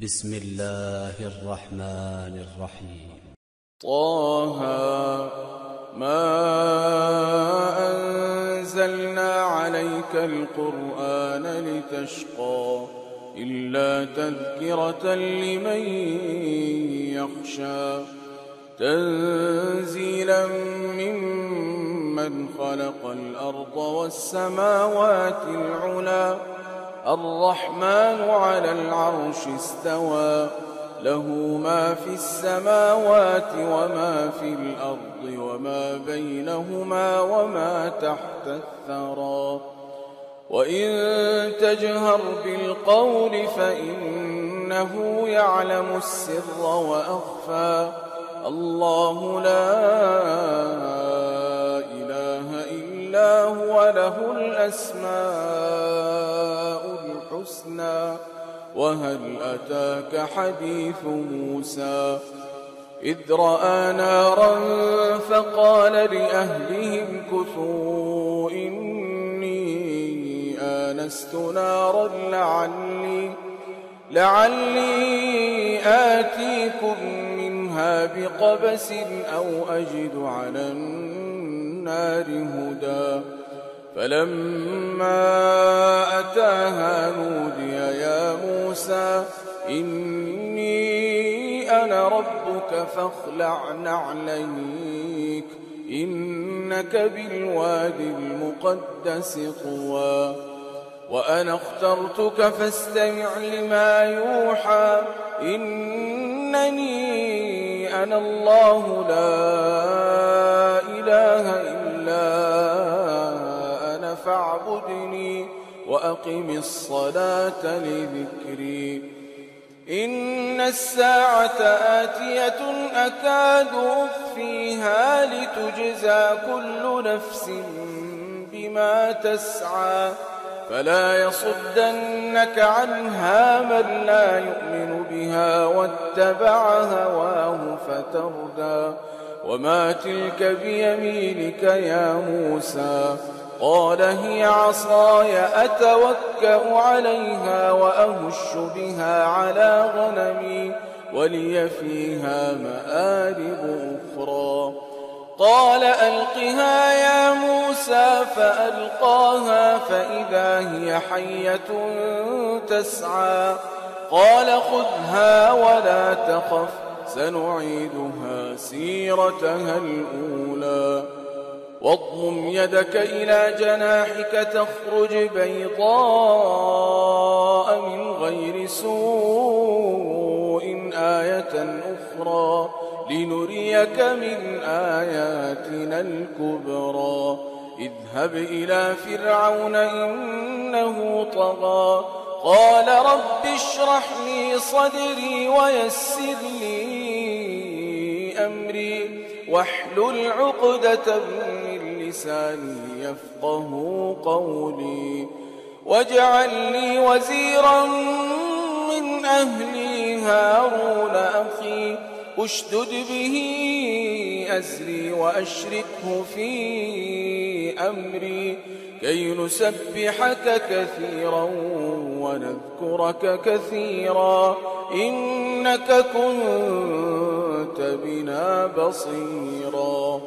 بسم الله الرحمن الرحيم. طه ما أنزلنا عليك القرآن لتشقى إلا تذكرة لمن يخشى تنزيلا ممن خلق الأرض والسماوات العلى الرحمن على العرش استوى له ما في السماوات وما في الأرض وما بينهما وما تحت الثرى وإن تجهر بالقول فإنه يعلم السر وأخفى الله لا إله إلا هو له الأسماء الحسنى وهل أتاك حديث موسى إذ رأى نارا فقال لأهلهم كثوا إني آنست نارا لعلي آتيكم منها بقبس أو أجد على النار هدى فلما أتاها نودي يا موسى إني أنا ربك فاخلع نعليك إنك بالواد المقدس طوى وأنا اخترتك فاستمع لما يوحى إنني أنا الله لا إله إلا فاعبدني وأقم الصلاة لذكري إن الساعة آتية أكاد أخفيها لتجزى كل نفس بما تسعى فلا يصدنك عنها من لا يؤمن بها واتبع هواه فتردى وما تلك بيمينك يا موسى قال هي عصاي أتوكأ عليها وأهش بها على غنمي ولي فيها مآرب أخرى قال ألقها يا موسى فألقاها فإذا هي حية تسعى قال خذها ولا تخف سنعيدها سيرتها الأولى واضمم يدك إلى جناحك تخرج بيضاء من غير سوء آية أخرى لنريك من آياتنا الكبرى اذهب إلى فرعون إنه طغى قال رب اشرح لي صدري ويسر لي أمري واحلل عقدة من لساني يفقه قولي واجعل لي وزيرا من أهلي هارون أخي اشدد به أزري وأشركه في أمري كي نسبحك كثيرا ونذكرك كثيرا إنك كنت بنا بصيرا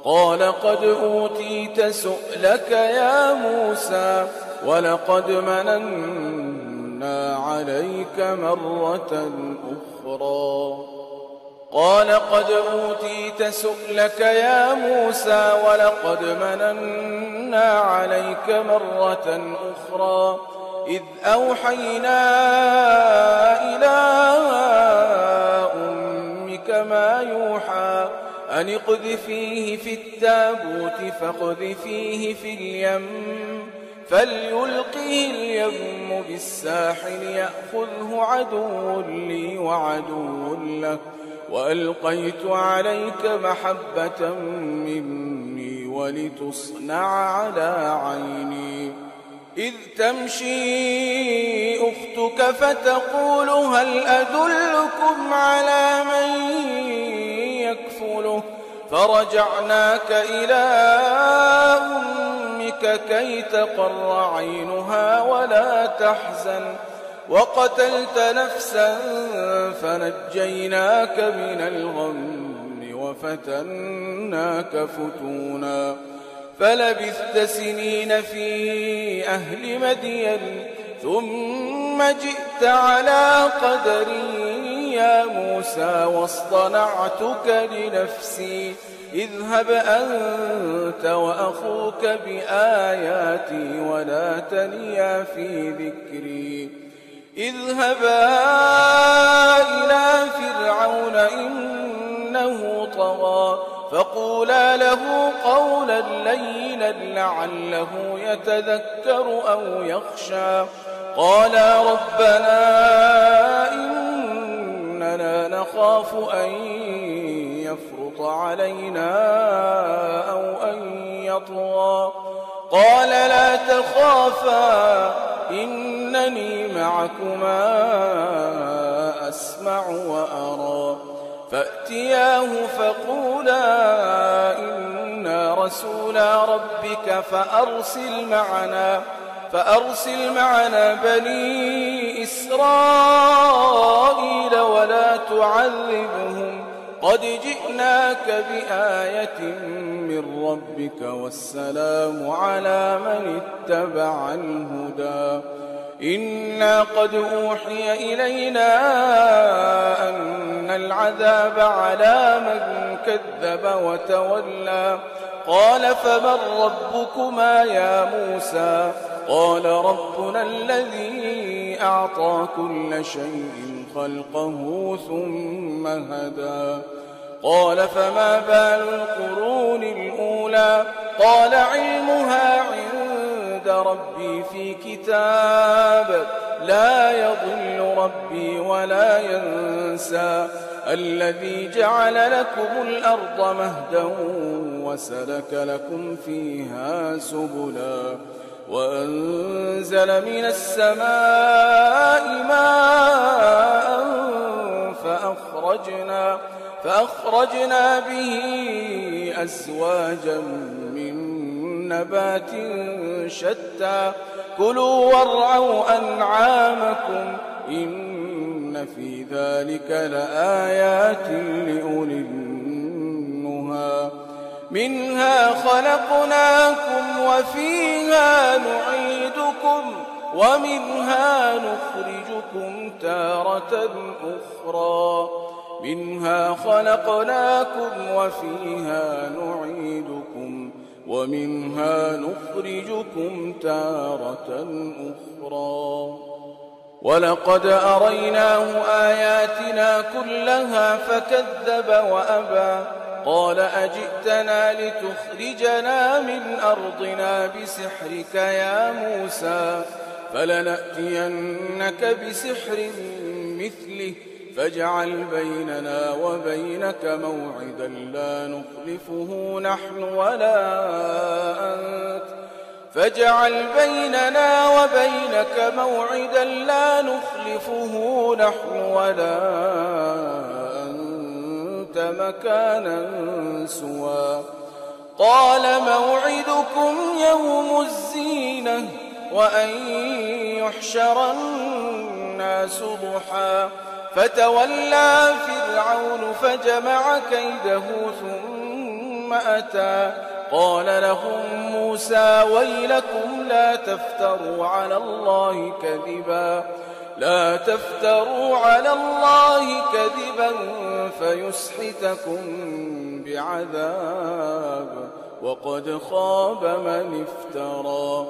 قال قد أوتيت سؤلك يا موسى ولقد مننا عليك مرة أخرى قال قد أوتيت سؤلك يا موسى ولقد مننا عليك مرة أخرى إذ أوحينا إلى أمك ما يوحى أن اقذفيه في التابوت فاقذفيه في اليم فليلقه اليم بالساحل يأخذه عدو لي وعدو له وألقيت عليك محبة مني ولتصنع على عيني إذ تمشي أختك فتقول هل أدلكم على من يكفله فرجعناك إلى أمك كي تقر عينها ولا تحزن وقتلت نفسا فنجيناك من الغم وفتناك فتونا فلبثت سنين في أهل مدين ثم جئت على قدري يا موسى واصطنعتك لنفسي اذهب أنت وأخوك بآياتي ولا تنيا في ذكري اذهبا إلى فرعون إنه طغى فقولا له قولا لينا لعله يتذكر أو يخشى قالا ربنا إننا نخاف أن يفرط علينا أو أن يطغى قال لا تخافا إنني معكما أسمع وأرى فأتياه فقولا إنا رسولا ربك فأرسل معنا بني إسرائيل ولا تعذبهم قد جئناك بآية من ربك والسلام على من اتبع الهدى إنا قد أوحي إلينا أن العذاب على من كذب وتولى قال فمن ربكما يا موسى قال ربنا الذي أعطى كل شيء خلقه ثم هدى قال فما بال القرون الأولى قال علمها عند ربي في كتاب لا يضل ربي ولا ينسى الذي جعل لكم الأرض مهدا وسلك لكم فيها سبلا وأنزل من السماء ماء فأخرجنا به أزواجا من نبات شتى كلوا وارعوا أنعامكم إن في ذلك لآيات لأولي النهى منها خلقناكم وفيها نعيدكم ومنها نخرجكم تارة أخرى منها خلقناكم وفيها نعيدكم ومنها نخرجكم تارة أخرى ولقد أريناه آياتنا كلها فكذب وأبى قال أجئتنا لتخرجنا من أرضنا بسحرك يا موسى فلنأتينك بسحر مثله فاجعل بيننا وبينك موعدا لا نخلفه نحن ولا أنت مكانا سوى قال موعدكم يوم الزينة وأن يحشر الناس ضحى فتولى فرعون فجمع كيده ثم أتى قال لهم موسى ويلكم لا تفتروا على الله كذبا فيسحتكم بعذاب وقد خاب من افترى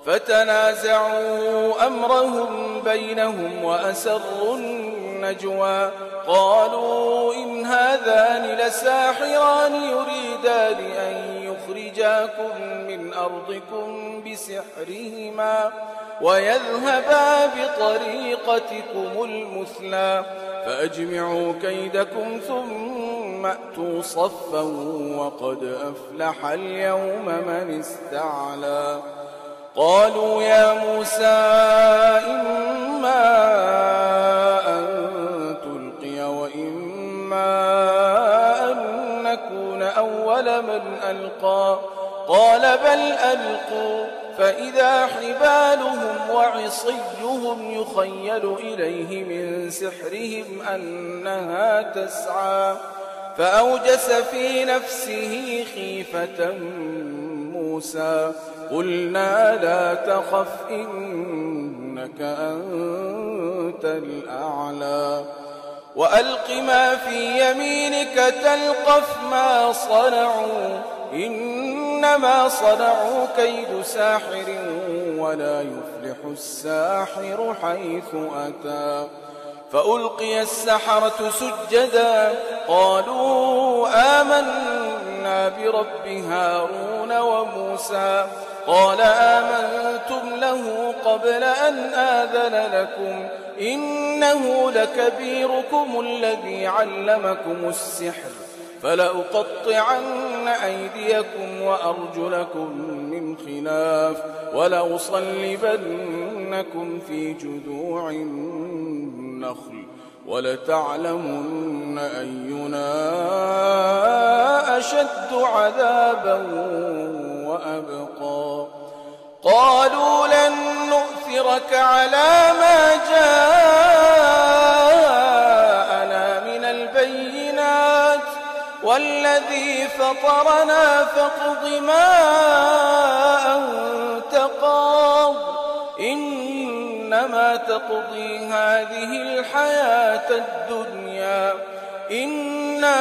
فتنازعوا أمرهم بينهم وأسروا النجوى قالوا إن هذان لساحران يريدان أن يخرجاكم من أرضكم بسحرهما ويذهبا بطريقتكم المثلى فأجمعوا كيدكم ثم أتوا صفا وقد أفلح اليوم من استعلى قالوا يا موسى إما أن تلقي وإما أن نكون أول من ألقى قال بل ألقوا فإذا حبالهم وعصيهم يخيل إليه من سحرهم أنها تسعى فأوجس في نفسه خيفة موسى قلنا لا تخف إنك أنت الأعلى وألق ما في يمينك تلقف ما صنعوا إنما صنعوا كيد ساحر ولا يفلح الساحر حيث أتى فألقي السحرة سجدا قالوا آمنا برب هارون وموسى قال آمنتم له قبل أن آذن لكم إنه لكبيركم الذي علمكم السحر فلأقطعن أيديكم وأرجلكم من خلاف ولأصلبنكم في جذوع النخل ولتعلمن أينا أشد عذابا وأبقى قالوا لن نؤثرك على ما جاءنا من البينات والذي فطرنا فاقض ما أنت قاض إنما تقضي هذه الحياة الدنيا إنا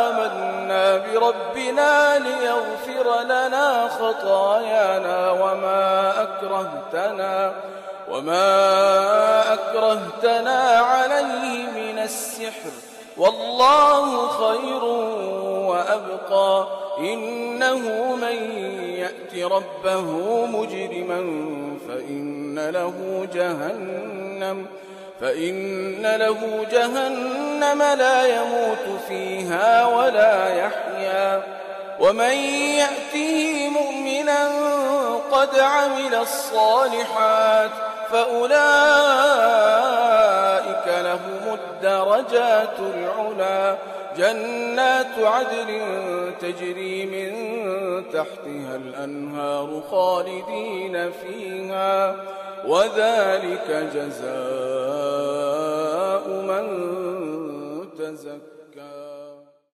آمنا بربنا ليغفر لنا خطايانا وما أكرهتنا عليه من السحر والله خير وأبقى إنه من يأت ربه مجرما فإن له جهنم لا يموت فيها ولا يحيا ومن يأته مؤمنا قد عمل الصالحات فأولئك لهم الدرجات العلا جنات عدن تجري من تحتها الأنهار خالدين فيها وذلك جزاء من تزكى